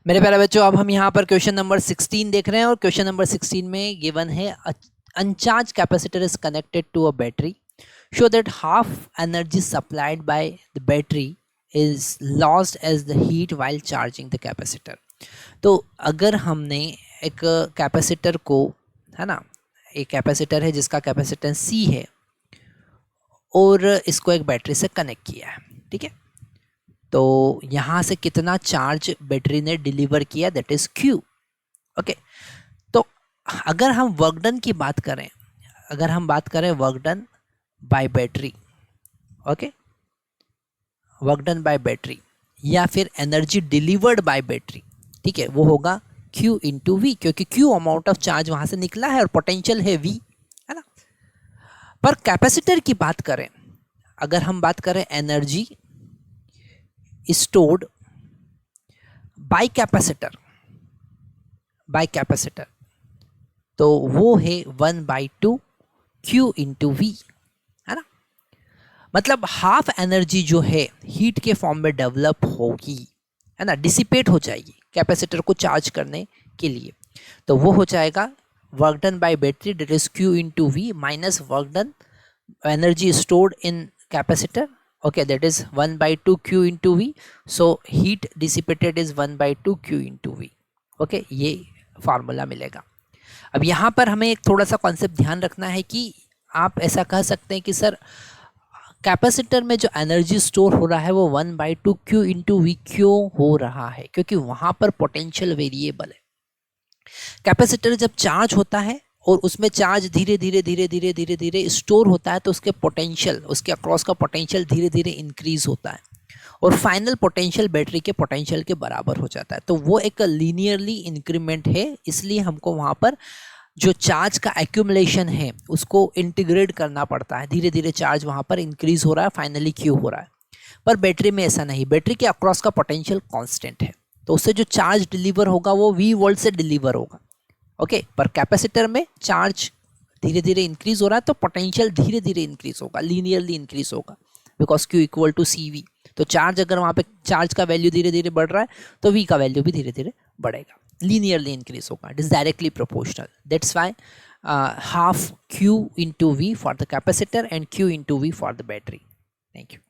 मेरे प्यारे बच्चों, अब हम यहाँ पर क्वेश्चन नंबर 16 देख रहे हैं और क्वेश्चन नंबर 16 में गिवन है uncharged capacitor is connected to a battery, show that half energy supplied by the battery is lost as the heat while charging the capacitor. तो अगर हमने एक कैपेसिटर को, है ना, एक कैपेसिटर है जिसका कैपेसिटेंस C है और इसको एक बैटरी से कनेक्ट किया है, ठीक है। तो यहाँ से कितना चार्ज बैटरी ने डिलीवर किया, दैट इज Q। ओके, तो अगर हम वर्क डन की बात करें, अगर हम बात करें work done by battery, okay, work done by battery या फिर एनर्जी डिलीवर्ड बाय बैटरी, ठीक है, वो होगा Q इंटू वी, क्योंकि Q अमाउंट ऑफ चार्ज वहाँ से निकला है और पोटेंशियल है V, है ना। पर कैपेसिटर की बात करें, अगर हम बात करें एनर्जी स्टोर्ड बाय कैपेसिटर, तो वो है 1/2 Q इंटू वी, है ना। मतलब हाफ एनर्जी जो है हीट के फॉर्म में डेवलप होगी, है ना, डिसिपेट हो जाएगी कैपेसिटर को चार्ज करने के लिए। तो वो हो जाएगा work done by battery, that is Q into V minus work done energy stored in capacitor, okay, that is 1/2 Q into V, so heat dissipated is 1/2 Q into V, okay, ये formula मिलेगा। अब यहाँ पर हमें एक थोड़ा सा concept ध्यान रखना है कि आप ऐसा कह सकते हैं कि सर कैपेसिटर में जो एनर्जी स्टोर हो रहा है वो 1/2 Q into V क्यों हो रहा है, क्योंकि वहाँ पर पोटेंशियल वेरिएबल है। कैपेसिटर जब चार्ज होता है और उसमें चार्ज धीरे धीरे स्टोर होता है, तो उसके पोटेंशियल, उसके अक्रॉस का पोटेंशियल धीरे धीरे इंक्रीज होता है और फाइनल पोटेंशियल बैटरी के पोटेंशियल के बराबर हो जाता है। तो वो एक लीनियरली इंक्रीमेंट है, इसलिए हमको वहाँ पर जो चार्ज का एक्यूमुलेशन है उसको इंटीग्रेट करना पड़ता है। धीरे धीरे चार्ज वहाँ पर इंक्रीज हो रहा है, फाइनली क्यू हो रहा है। पर बैटरी में ऐसा नहीं, बैटरी के अक्रॉस का पोटेंशियल कॉन्स्टेंट है, तो उससे जो चार्ज डिलीवर होगा वो V वोल्ट से डिलीवर होगा, ओके। पर कैपेसिटर में चार्ज धीरे धीरे इंक्रीज हो रहा है, तो पोटेंशियल धीरे धीरे इंक्रीज होगा, लीनियरली इंक्रीज होगा, because Q equal to CV। तो चार्ज, अगर वहाँ पे चार्ज का वैल्यू धीरे धीरे बढ़ रहा है तो V का वैल्यू भी धीरे धीरे बढ़ेगा, लीनियरली इंक्रीज होगा, it is directly proportional. That's why half Q into V for the capacitor and Q into V for the battery. Thank you.